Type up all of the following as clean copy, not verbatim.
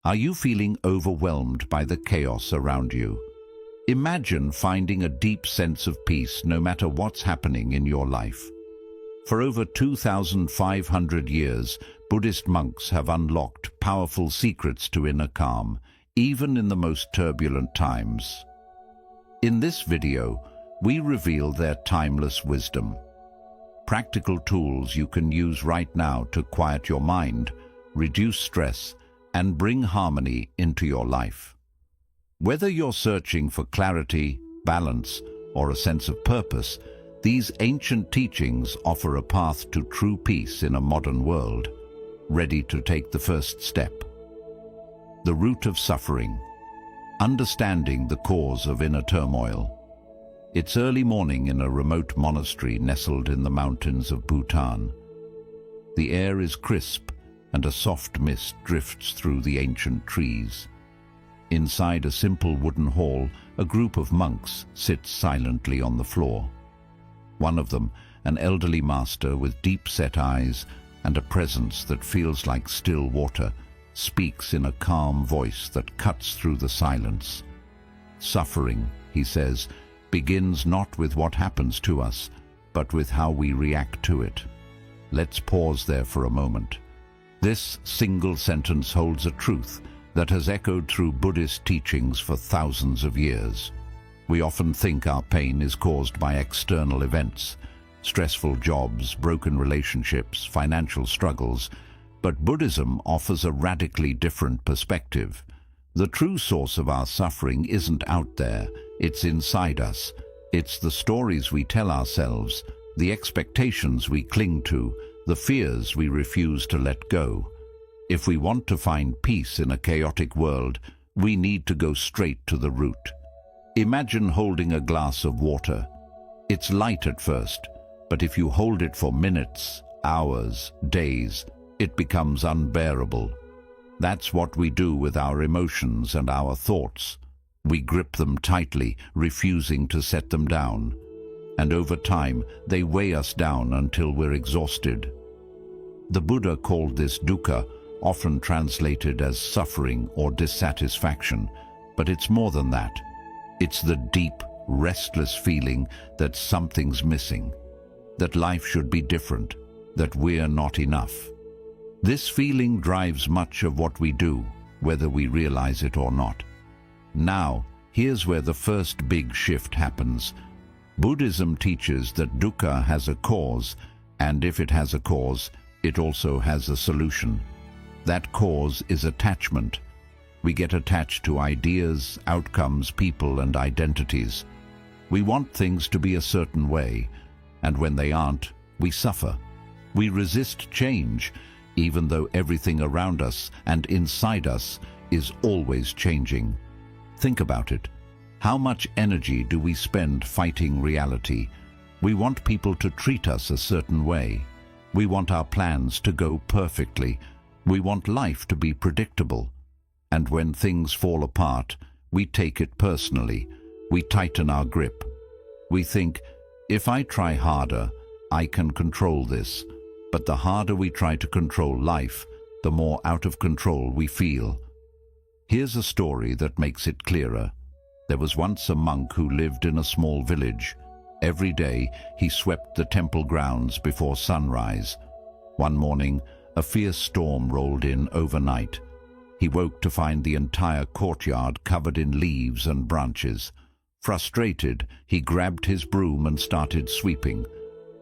Are you feeling overwhelmed by the chaos around you? Imagine finding a deep sense of peace no matter what's happening in your life. For over 2,500 years, Buddhist monks have unlocked powerful secrets to inner calm, even in the most turbulent times. In this video, we reveal their timeless wisdom. Practical tools you can use right now to quiet your mind, reduce stress, and bring harmony into your life. Whether you're searching for clarity, balance, or a sense of purpose, these ancient teachings offer a path to true peace in a modern world. Ready to take the first step? The root of suffering. Understanding the cause of inner turmoil. It's early morning in a remote monastery nestled in the mountains of Bhutan. The air is crisp, and a soft mist drifts through the ancient trees. Inside a simple wooden hall, a group of monks sits silently on the floor. One of them, an elderly master with deep-set eyes and a presence that feels like still water, speaks in a calm voice that cuts through the silence. Suffering, he says, begins not with what happens to us, but with how we react to it. Let's pause there for a moment. This single sentence holds a truth that has echoed through Buddhist teachings for thousands of years. We often think our pain is caused by external events, stressful jobs, broken relationships, financial struggles, but Buddhism offers a radically different perspective. The true source of our suffering isn't out there, it's inside us. It's the stories we tell ourselves, the expectations we cling to, the fears we refuse to let go. If we want to find peace in a chaotic world, we need to go straight to the root. Imagine holding a glass of water. It's light at first, but if you hold it for minutes, hours, days, it becomes unbearable. That's what we do with our emotions and our thoughts. We grip them tightly, refusing to set them down. And over time, they weigh us down until we're exhausted. The Buddha called this dukkha, often translated as suffering or dissatisfaction, but it's more than that. It's the deep, restless feeling that something's missing, that life should be different, that we're not enough. This feeling drives much of what we do, whether we realize it or not. Now, here's where the first big shift happens. Buddhism teaches that dukkha has a cause, and if it has a cause, it also has a solution. That cause is attachment. We get attached to ideas, outcomes, people, and identities. We want things to be a certain way, and when they aren't, we suffer. We resist change, even though everything around us and inside us is always changing. Think about it. How much energy do we spend fighting reality? We want people to treat us a certain way. We want our plans to go perfectly. We want life to be predictable. And when things fall apart, we take it personally. We tighten our grip. We think, if I try harder, I can control this. But the harder we try to control life, the more out of control we feel. Here's a story that makes it clearer. There was once a monk who lived in a small village. Every day, he swept the temple grounds before sunrise. One morning, a fierce storm rolled in overnight. He woke to find the entire courtyard covered in leaves and branches. Frustrated, he grabbed his broom and started sweeping.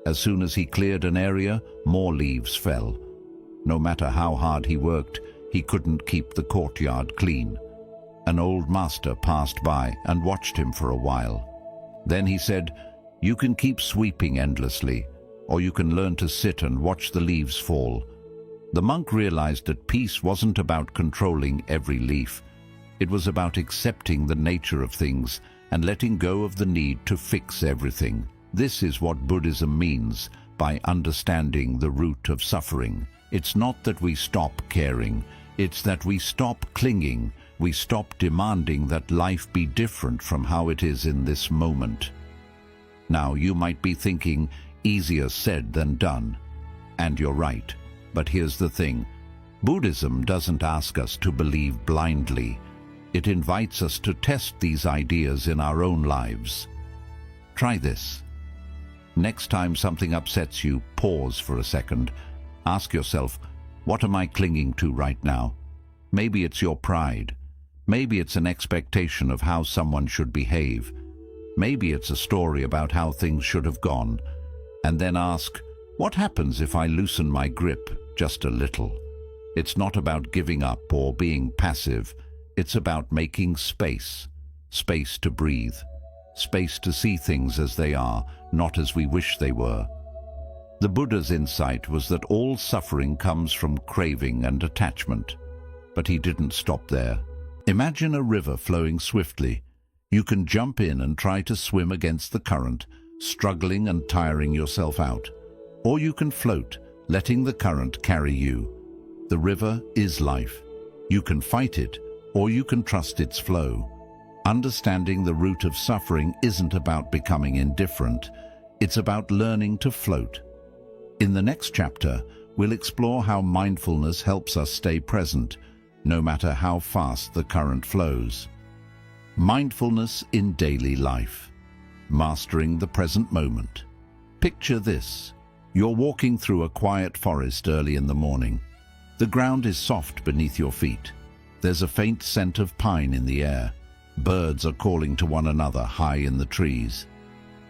As soon as he cleared an area, more leaves fell. No matter how hard he worked, he couldn't keep the courtyard clean. An old master passed by and watched him for a while. Then he said, "You can keep sweeping endlessly, or you can learn to sit and watch the leaves fall." The monk realized that peace wasn't about controlling every leaf. It was about accepting the nature of things and letting go of the need to fix everything. This is what Buddhism means by understanding the root of suffering. It's not that we stop caring, it's that we stop clinging, we stop demanding that life be different from how it is in this moment. Now, you might be thinking, easier said than done. And you're right. But here's the thing. Buddhism doesn't ask us to believe blindly. It invites us to test these ideas in our own lives. Try this. Next time something upsets you, pause for a second. Ask yourself, what am I clinging to right now? Maybe it's your pride. Maybe it's an expectation of how someone should behave. Maybe it's a story about how things should have gone. And then ask, what happens if I loosen my grip just a little? It's not about giving up or being passive. It's about making space. Space to breathe. Space to see things as they are, not as we wish they were. The Buddha's insight was that all suffering comes from craving and attachment. But he didn't stop there. Imagine a river flowing swiftly. You can jump in and try to swim against the current, struggling and tiring yourself out. Or you can float, letting the current carry you. The river is life. You can fight it, or you can trust its flow. Understanding the root of suffering isn't about becoming indifferent. It's about learning to float. In the next chapter, we'll explore how mindfulness helps us stay present, no matter how fast the current flows. Mindfulness in daily life. Mastering the present moment. Picture this. You're walking through a quiet forest early in the morning. The ground is soft beneath your feet. There's a faint scent of pine in the air. Birds are calling to one another high in the trees.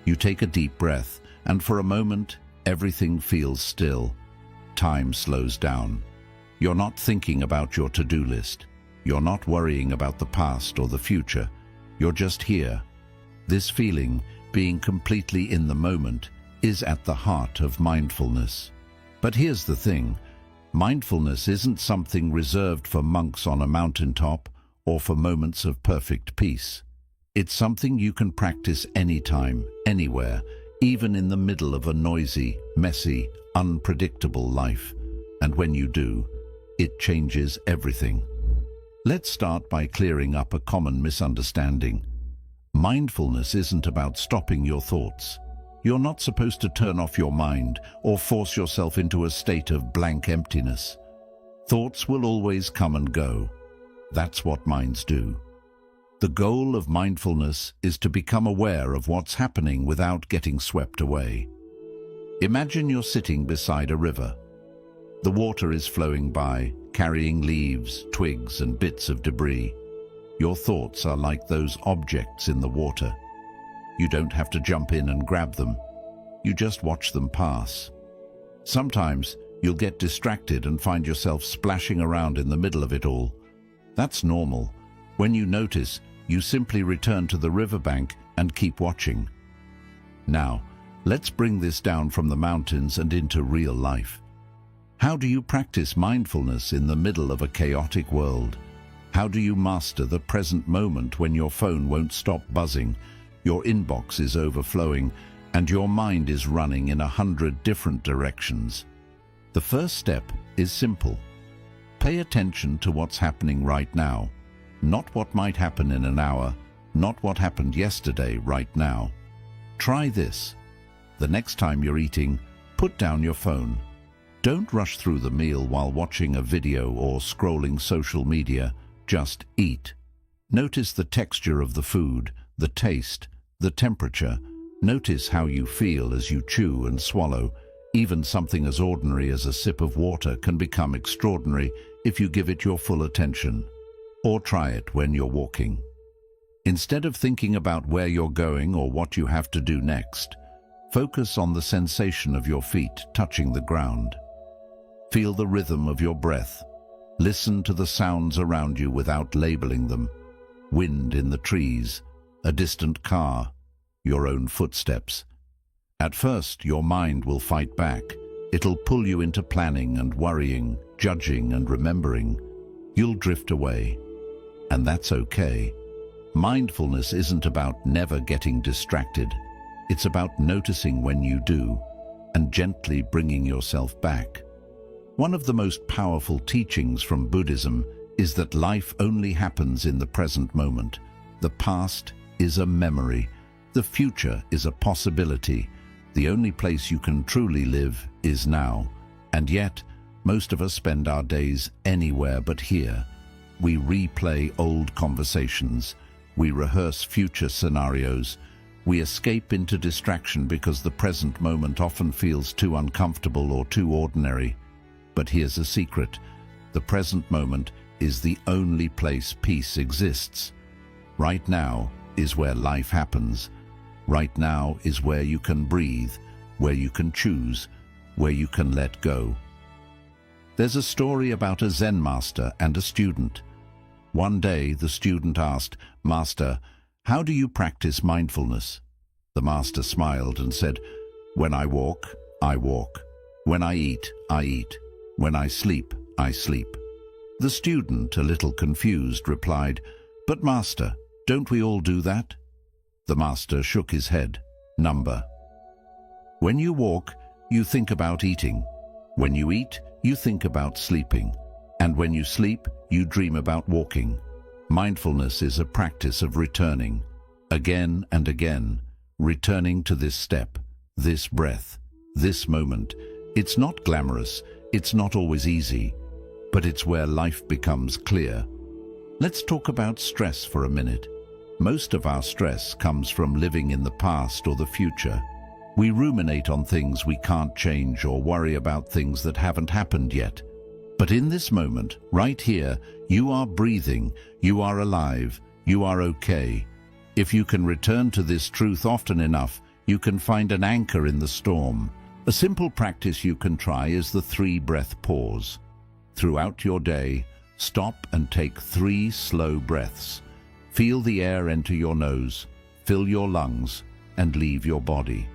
You take a deep breath, and for a moment, everything feels still. Time slows down. You're not thinking about your to-do list. You're not worrying about the past or the future. You're just here. This feeling, being completely in the moment, is at the heart of mindfulness. But here's the thing. Mindfulness isn't something reserved for monks on a mountaintop or for moments of perfect peace. It's something you can practice anytime, anywhere, even in the middle of a noisy, messy, unpredictable life. And when you do, it changes everything. Let's start by clearing up a common misunderstanding. Mindfulness isn't about stopping your thoughts. You're not supposed to turn off your mind or force yourself into a state of blank emptiness. Thoughts will always come and go. That's what minds do. The goal of mindfulness is to become aware of what's happening without getting swept away. Imagine you're sitting beside a river. The water is flowing by, carrying leaves, twigs, and bits of debris. Your thoughts are like those objects in the water. You don't have to jump in and grab them. You just watch them pass. Sometimes you'll get distracted and find yourself splashing around in the middle of it all. That's normal. When you notice, you simply return to the riverbank and keep watching. Now, let's bring this down from the mountains and into real life. How do you practice mindfulness in the middle of a chaotic world? How do you master the present moment when your phone won't stop buzzing, your inbox is overflowing, and your mind is running in 100 different directions? The first step is simple. Pay attention to what's happening right now, not what might happen in an hour, not what happened yesterday, right now. Try this. The next time you're eating, put down your phone. Don't rush through the meal while watching a video or scrolling social media. Just eat. Notice the texture of the food, the taste, the temperature. Notice how you feel as you chew and swallow. Even something as ordinary as a sip of water can become extraordinary if you give it your full attention. Or try it when you're walking. Instead of thinking about where you're going or what you have to do next, focus on the sensation of your feet touching the ground. Feel the rhythm of your breath. Listen to the sounds around you without labeling them. Wind in the trees, a distant car, your own footsteps. At first, your mind will fight back. It'll pull you into planning and worrying, judging and remembering. You'll drift away. And that's okay. Mindfulness isn't about never getting distracted. It's about noticing when you do and gently bringing yourself back. One of the most powerful teachings from Buddhism is that life only happens in the present moment. The past is a memory. The future is a possibility. The only place you can truly live is now. And yet, Most of us spend our days anywhere but here. We replay old conversations. We rehearse future scenarios. We escape into distraction because the present moment often feels too uncomfortable or too ordinary. But here's a secret. The present moment is the only place peace exists. Right now is where life happens. Right now is where you can breathe, where you can choose, where you can let go. There's a story about a Zen master and a student. One day, the student asked, "Master, how do you practice mindfulness?" The master smiled and said, "When I walk, I walk. When I eat, I eat. When I sleep, I sleep." The student, a little confused, replied, "But master, don't we all do that?" The master shook his head. Number. When you walk, you think about eating. When you eat, you think about sleeping. And when you sleep, you dream about walking. Mindfulness is a practice of returning, again and again, returning to this step, this breath, this moment. It's not glamorous, it's not always easy, but it's where life becomes clear. Let's talk about stress for a minute. Most of our stress comes from living in the past or the future. We ruminate on things we can't change or worry about things that haven't happened yet. But in this moment, right here, you are breathing, you are alive, you are okay. If you can return to this truth often enough, you can find an anchor in the storm. A simple practice you can try is the 3-breath pause. Throughout your day, stop and take 3 slow breaths. Feel the air enter your nose, fill your lungs, and leave your body.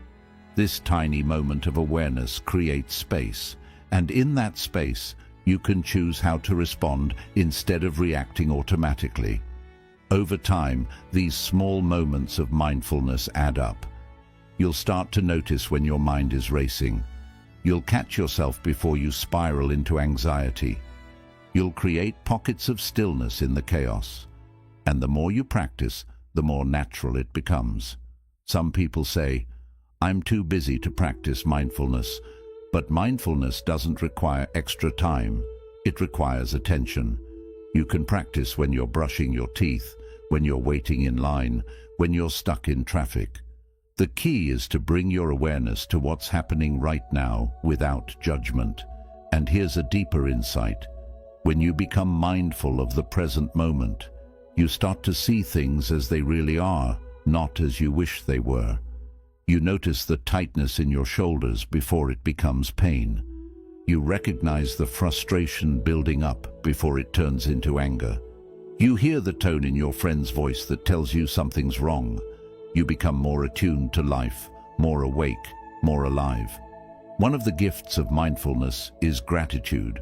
This tiny moment of awareness creates space, and in that space, you can choose how to respond instead of reacting automatically. Over time, these small moments of mindfulness add up. You'll start to notice when your mind is racing. You'll catch yourself before you spiral into anxiety. You'll create pockets of stillness in the chaos. And the more you practice, the more natural it becomes. Some people say, "I'm too busy to practice mindfulness." But mindfulness doesn't require extra time. It requires attention. You can practice when you're brushing your teeth, when you're waiting in line, when you're stuck in traffic. The key is to bring your awareness to what's happening right now without judgment. And here's a deeper insight. When you become mindful of the present moment, you start to see things as they really are, not as you wish they were. You notice the tightness in your shoulders before it becomes pain. You recognize the frustration building up before it turns into anger. You hear the tone in your friend's voice that tells you something's wrong. You become more attuned to life, more awake, more alive. One of the gifts of mindfulness is gratitude.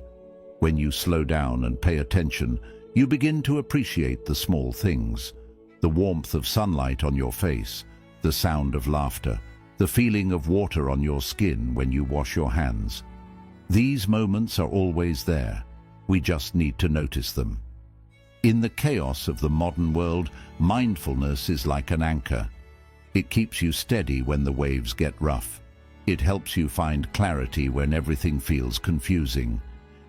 When you slow down and pay attention, you begin to appreciate the small things. The warmth of sunlight on your face, the sound of laughter, the feeling of water on your skin when you wash your hands. These moments are always there. We just need to notice them. In the chaos of the modern world, mindfulness is like an anchor. It keeps you steady when the waves get rough. It helps you find clarity when everything feels confusing.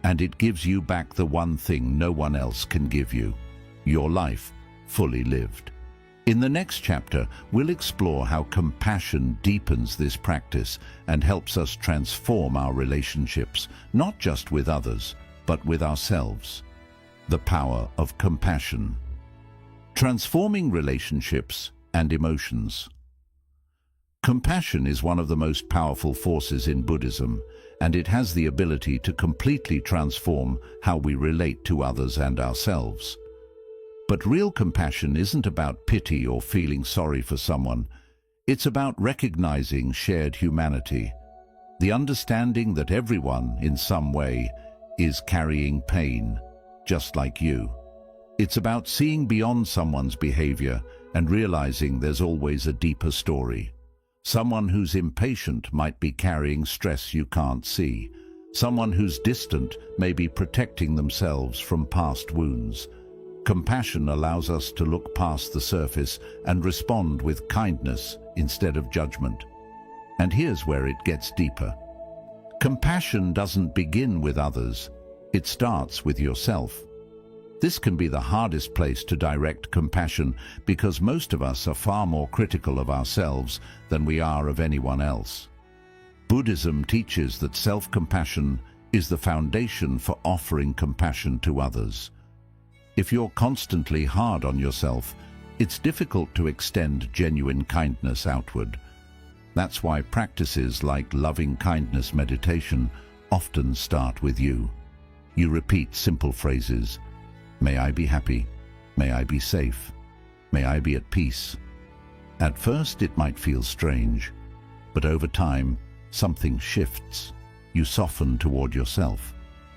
And it gives you back the one thing no one else can give you: your life fully lived. In the next chapter, we'll explore how compassion deepens this practice and helps us transform our relationships, not just with others, but with ourselves. The power of compassion. Transforming relationships and emotions. Compassion is one of the most powerful forces in Buddhism, and it has the ability to completely transform how we relate to others and ourselves. But real compassion isn't about pity or feeling sorry for someone. It's about recognizing shared humanity, the understanding that everyone, in some way, is carrying pain, just like you. It's about seeing beyond someone's behavior and realizing there's always a deeper story. Someone who's impatient might be carrying stress you can't see. Someone who's distant may be protecting themselves from past wounds. Compassion allows us to look past the surface and respond with kindness instead of judgment. And here's where it gets deeper. Compassion doesn't begin with others, it starts with yourself. This can be the hardest place to direct compassion because most of us are far more critical of ourselves than we are of anyone else. Buddhism teaches that self-compassion is the foundation for offering compassion to others. If you're constantly hard on yourself, it's difficult to extend genuine kindness outward. That's why practices like loving-kindness meditation often start with you. You repeat simple phrases. May I be happy. May I be safe. May I be at peace. At first it might feel strange, but over time something shifts. You soften toward yourself.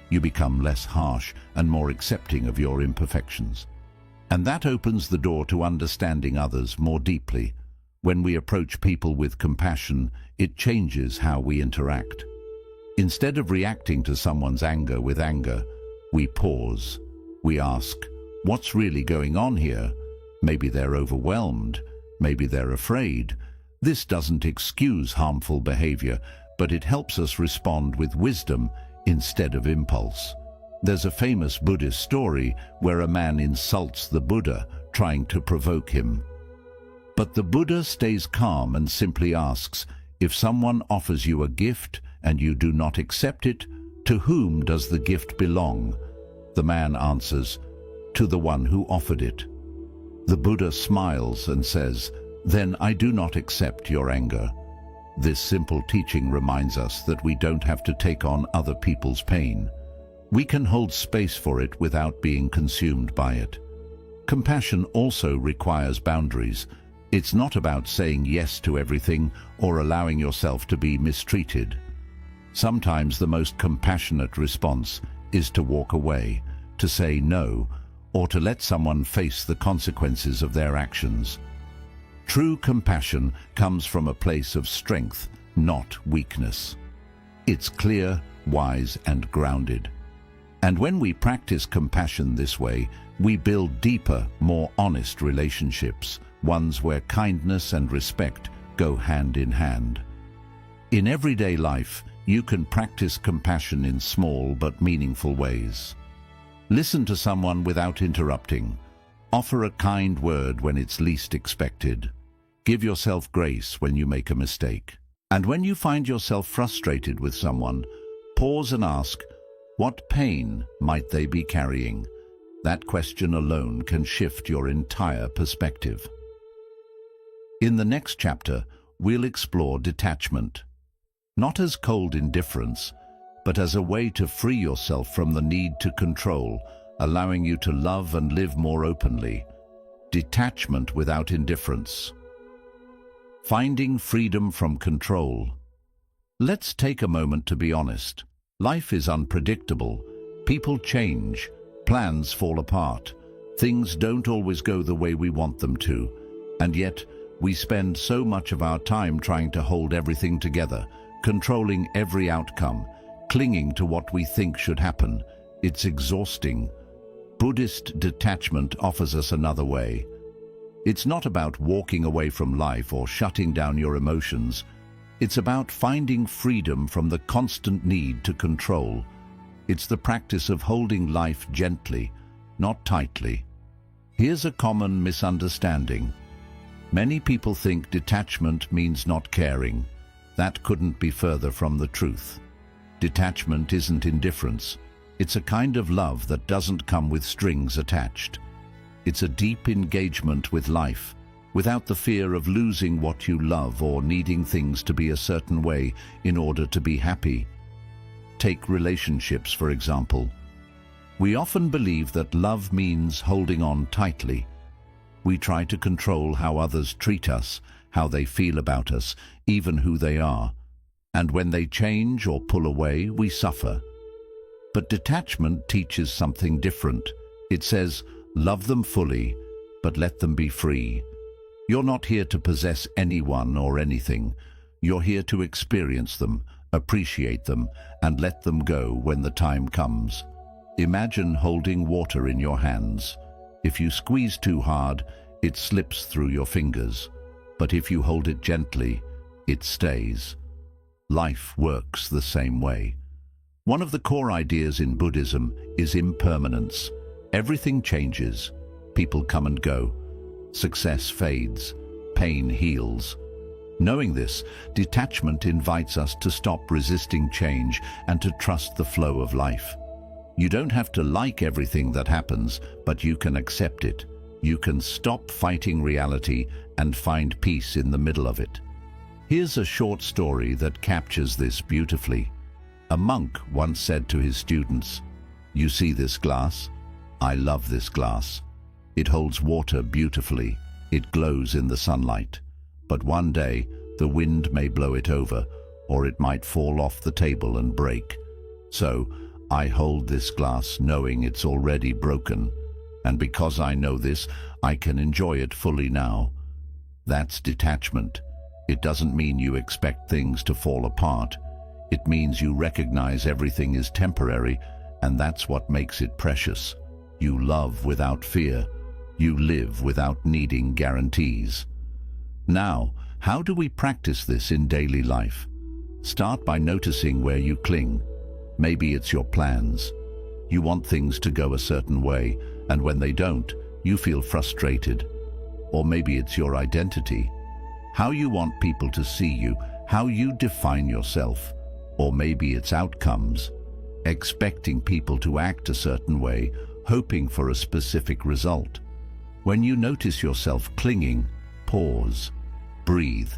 You become less harsh and more accepting of your imperfections. And that opens the door to understanding others more deeply. When we approach people with compassion, it changes how we interact. Instead of reacting to someone's anger with anger, we pause. We ask, what's really going on here? Maybe they're overwhelmed. Maybe they're afraid. This doesn't excuse harmful behavior, but it helps us respond with wisdom instead of impulse. There's a famous Buddhist story where a man insults the Buddha, trying to provoke him. But the Buddha stays calm and simply asks, if someone offers you a gift and you do not accept it, to whom does the gift belong? The man answers, to the one who offered it. The Buddha smiles and says, then I do not accept your anger. This simple teaching reminds us that we don't have to take on other people's pain. We can hold space for it without being consumed by it. Compassion also requires boundaries. It's not about saying yes to everything or allowing yourself to be mistreated. Sometimes the most compassionate response is to walk away, to say no, or to let someone face the consequences of their actions. True compassion comes from a place of strength, not weakness. It's clear, wise, and grounded. And when we practice compassion this way, we build deeper, more honest relationships, ones where kindness and respect go hand in hand. In everyday life, you can practice compassion in small but meaningful ways. Listen to someone without interrupting. Offer a kind word when it's least expected. Give yourself grace when you make a mistake. And when you find yourself frustrated with someone, pause and ask, what pain might they be carrying? That question alone can shift your entire perspective. In the next chapter, we'll explore detachment. Not as cold indifference, but as a way to free yourself from the need to control, allowing you to love and live more openly. Detachment without indifference. Finding freedom from control. Let's take a moment to be honest. Life is unpredictable. People change. Plans fall apart. Things don't always go the way we want them to. And yet, we spend so much of our time trying to hold everything together, controlling every outcome, clinging to what we think should happen. It's exhausting. Buddhist detachment offers us another way. It's not about walking away from life or shutting down your emotions. It's about finding freedom from the constant need to control. It's the practice of holding life gently, not tightly. Here's a common misunderstanding. Many people think detachment means not caring. That couldn't be further from the truth. Detachment isn't indifference. It's a kind of love that doesn't come with strings attached. It's a deep engagement with life, without the fear of losing what you love or needing things to be a certain way in order to be happy. Take relationships, for example. We often believe that love means holding on tightly. We try to control how others treat us, how they feel about us, even who they are. And when they change or pull away, we suffer. But detachment teaches something different. It says, love them fully, but let them be free. You're not here to possess anyone or anything. You're here to experience them, appreciate them, and let them go when the time comes. Imagine holding water in your hands. If you squeeze too hard, it slips through your fingers. But if you hold it gently, it stays. Life works the same way. One of the core ideas in Buddhism is impermanence. Everything changes. People come and go. Success fades. Pain heals. Knowing this, detachment invites us to stop resisting change and to trust the flow of life. You don't have to like everything that happens, but you can accept it. You can stop fighting reality and find peace in the middle of it. Here's a short story that captures this beautifully. A monk once said to his students, "You see this glass? I love this glass. It holds water beautifully. It glows in the sunlight. But one day, the wind may blow it over, or it might fall off the table and break. So, I hold this glass knowing it's already broken, and because I know this, I can enjoy it fully now." That's detachment. It doesn't mean you expect things to fall apart. It means you recognize everything is temporary, and that's what makes it precious. You love without fear. You live without needing guarantees. Now, how do we practice this in daily life? Start by noticing where you cling. Maybe it's your plans. You want things to go a certain way, and when they don't, you feel frustrated. Or maybe it's your identity. How you want people to see you, how you define yourself. Or maybe it's outcomes. Expecting people to act a certain way, hoping for a specific result. When you notice yourself clinging, pause. Breathe.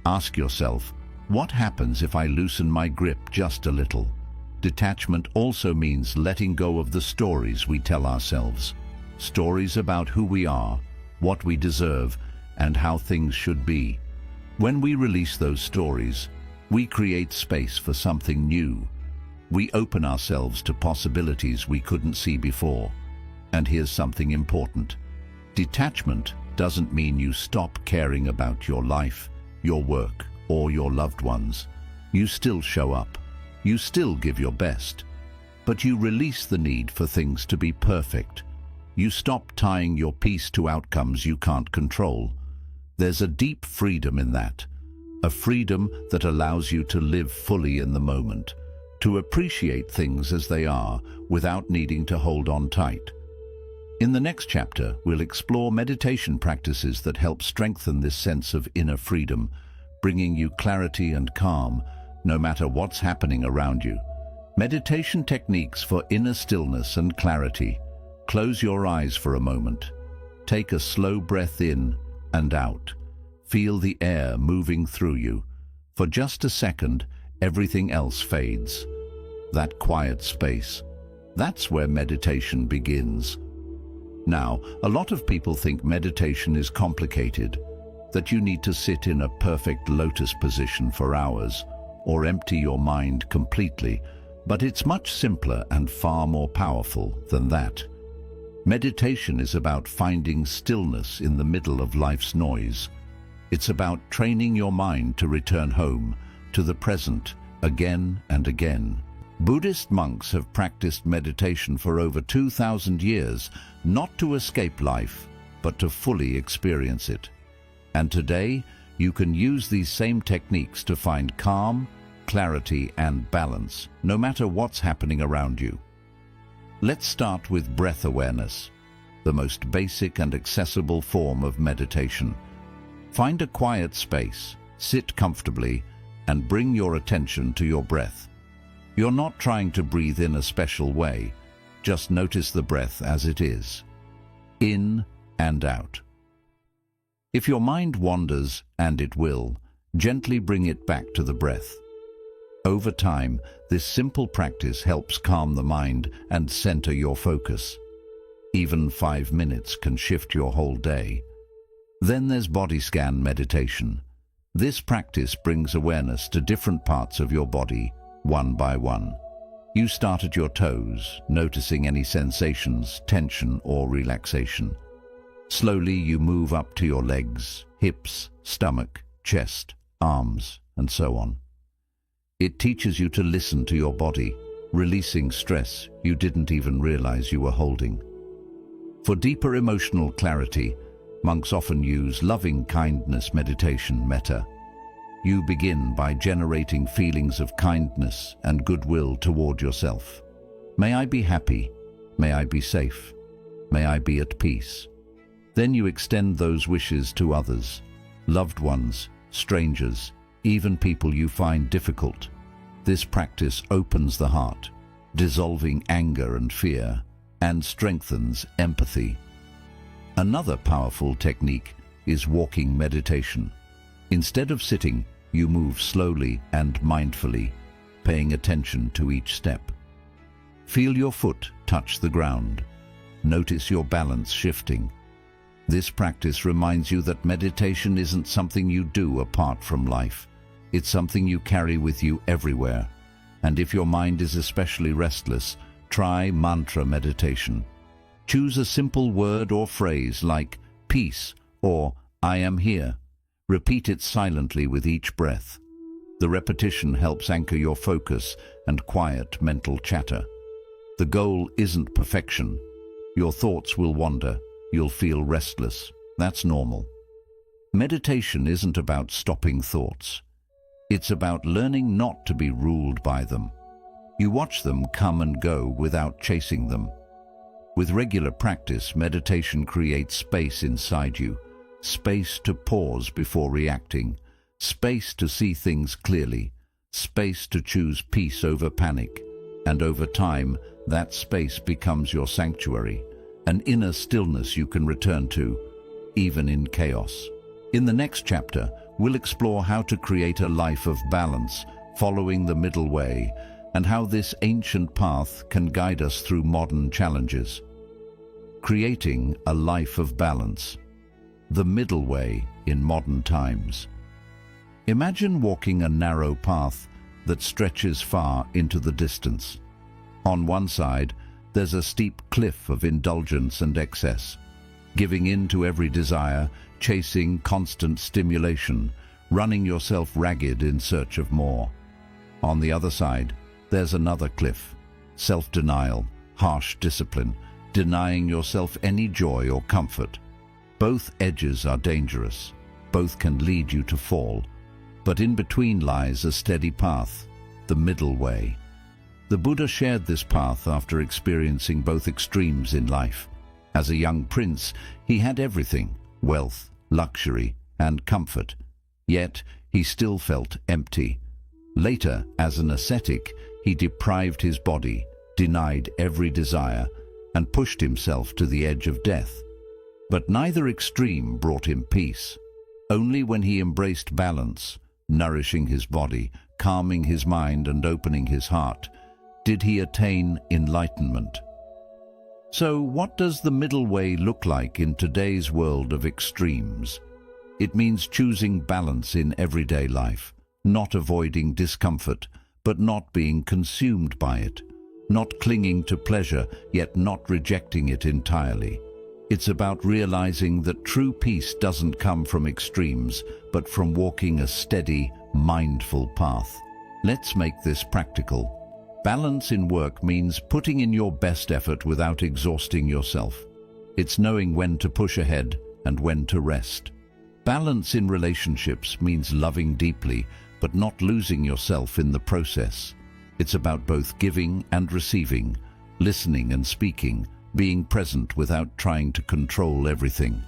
Ask yourself, what happens if I loosen my grip just a little? Detachment also means letting go of the stories we tell ourselves. Stories about who we are, what we deserve, and how things should be. When we release those stories, we create space for something new. We open ourselves to possibilities we couldn't see before. And here's something important. Detachment doesn't mean you stop caring about your life, your work, or your loved ones. You still show up. You still give your best. But you release the need for things to be perfect. You stop tying your peace to outcomes you can't control. There's a deep freedom in that. A freedom that allows you to live fully in the moment, to appreciate things as they are without needing to hold on tight. In the next chapter, we'll explore meditation practices that help strengthen this sense of inner freedom, bringing you clarity and calm, no matter what's happening around you. Meditation techniques for inner stillness and clarity. Close your eyes for a moment. Take a slow breath in and out. Feel the air moving through you. For just a second, everything else fades. That quiet space. That's where meditation begins. Now, a lot of people think meditation is complicated, that you need to sit in a perfect lotus position for hours, or empty your mind completely, but it's much simpler and far more powerful than that. Meditation is about finding stillness in the middle of life's noise. It's about training your mind to return home, to the present, again and again. Buddhist monks have practiced meditation for over 2,000 years, not to escape life, but to fully experience it. And today, you can use these same techniques to find calm, clarity, and balance, no matter what's happening around you. Let's start with breath awareness, the most basic and accessible form of meditation. Find a quiet space, sit comfortably, and bring your attention to your breath. You're not trying to breathe in a special way, just notice the breath as it is. In and out. If your mind wanders, and it will, gently bring it back to the breath. Over time, this simple practice helps calm the mind and center your focus. Even 5 minutes can shift your whole day. Then there's body scan meditation. This practice brings awareness to different parts of your body, one by one. You start at your toes, noticing any sensations, tension, or relaxation. Slowly you move up to your legs, hips, stomach, chest, arms, and so on. It teaches you to listen to your body, releasing stress you didn't even realize you were holding. For deeper emotional clarity, monks often use loving kindness meditation, metta. You begin by generating feelings of kindness and goodwill toward yourself. May I be happy. May I be safe. May I be at peace. Then you extend those wishes to others, loved ones, strangers, even people you find difficult. This practice opens the heart, dissolving anger and fear, and strengthens empathy. Another powerful technique is walking meditation. Instead of sitting, you move slowly and mindfully, paying attention to each step. Feel your foot touch the ground. Notice your balance shifting. This practice reminds you that meditation isn't something you do apart from life. It's something you carry with you everywhere. And if your mind is especially restless, try mantra meditation. Choose a simple word or phrase like peace or I am here. Repeat it silently with each breath. The repetition helps anchor your focus and quiet mental chatter. The goal isn't perfection. Your thoughts will wander. You'll feel restless. That's normal. Meditation isn't about stopping thoughts. It's about learning not to be ruled by them. You watch them come and go without chasing them. With regular practice, meditation creates space inside you, space to pause before reacting, space to see things clearly, space to choose peace over panic. And over time, that space becomes your sanctuary, an inner stillness you can return to, even in chaos. In the next chapter, we'll explore how to create a life of balance, following the middle way, and how this ancient path can guide us through modern challenges. Creating a life of balance. The middle way in modern times. Imagine walking a narrow path that stretches far into the distance. On one side, there's a steep cliff of indulgence and excess, giving in to every desire, chasing constant stimulation, running yourself ragged in search of more. On the other side, there's another cliff, self-denial, harsh discipline, denying yourself any joy or comfort. Both edges are dangerous. Both can lead you to fall. But in between lies a steady path, the middle way. The Buddha shared this path after experiencing both extremes in life. As a young prince, he had everything, wealth, luxury, and comfort. Yet, he still felt empty. Later, as an ascetic, he deprived his body, denied every desire, and pushed himself to the edge of death. But neither extreme brought him peace. Only when he embraced balance, nourishing his body, calming his mind, and opening his heart, did he attain enlightenment. So what does the middle way look like in today's world of extremes? It means choosing balance in everyday life, not avoiding discomfort, but not being consumed by it, not clinging to pleasure, yet not rejecting it entirely. It's about realizing that true peace doesn't come from extremes, but from walking a steady, mindful path. Let's make this practical. Balance in work means putting in your best effort without exhausting yourself. It's knowing when to push ahead and when to rest. Balance in relationships means loving deeply, but not losing yourself in the process. It's about both giving and receiving, listening and speaking, being present without trying to control everything.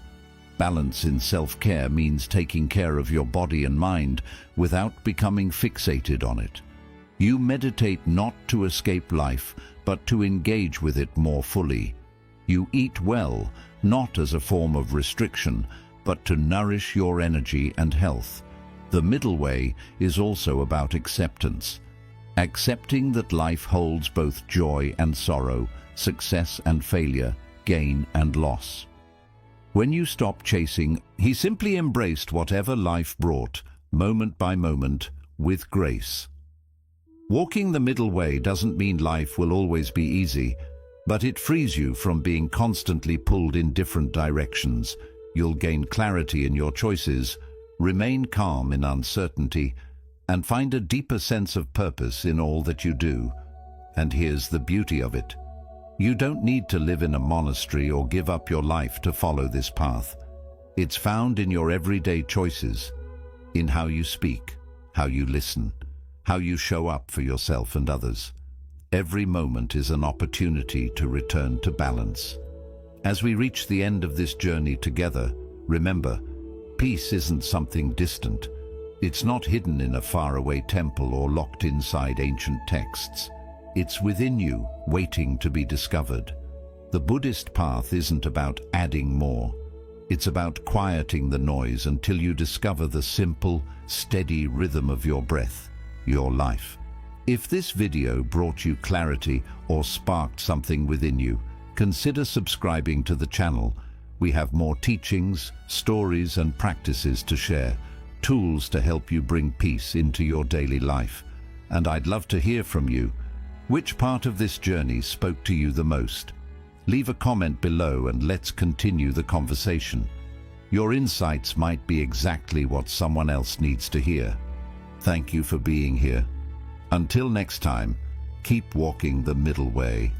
Balance in self-care means taking care of your body and mind without becoming fixated on it. You meditate not to escape life, but to engage with it more fully. You eat well, not as a form of restriction, but to nourish your energy and health. The middle way is also about acceptance. Accepting that life holds both joy and sorrow, success and failure, gain and loss. When you stop chasing, he simply embraced whatever life brought, moment by moment, with grace. Walking the middle way doesn't mean life will always be easy, but it frees you from being constantly pulled in different directions. You'll gain clarity in your choices, remain calm in uncertainty, and find a deeper sense of purpose in all that you do. And here's the beauty of it. You don't need to live in a monastery or give up your life to follow this path. It's found in your everyday choices, in how you speak, how you listen, how you show up for yourself and others. Every moment is an opportunity to return to balance. As we reach the end of this journey together, remember, peace isn't something distant. It's not hidden in a faraway temple or locked inside ancient texts. It's within you, waiting to be discovered. The Buddhist path isn't about adding more. It's about quieting the noise until you discover the simple, steady rhythm of your breath, your life. If this video brought you clarity or sparked something within you, consider subscribing to the channel. We have more teachings, stories, and practices to share, tools to help you bring peace into your daily life. And I'd love to hear from you. Which part of this journey spoke to you the most? Leave a comment below and let's continue the conversation. Your insights might be exactly what someone else needs to hear. Thank you for being here. Until next time, keep walking the middle way.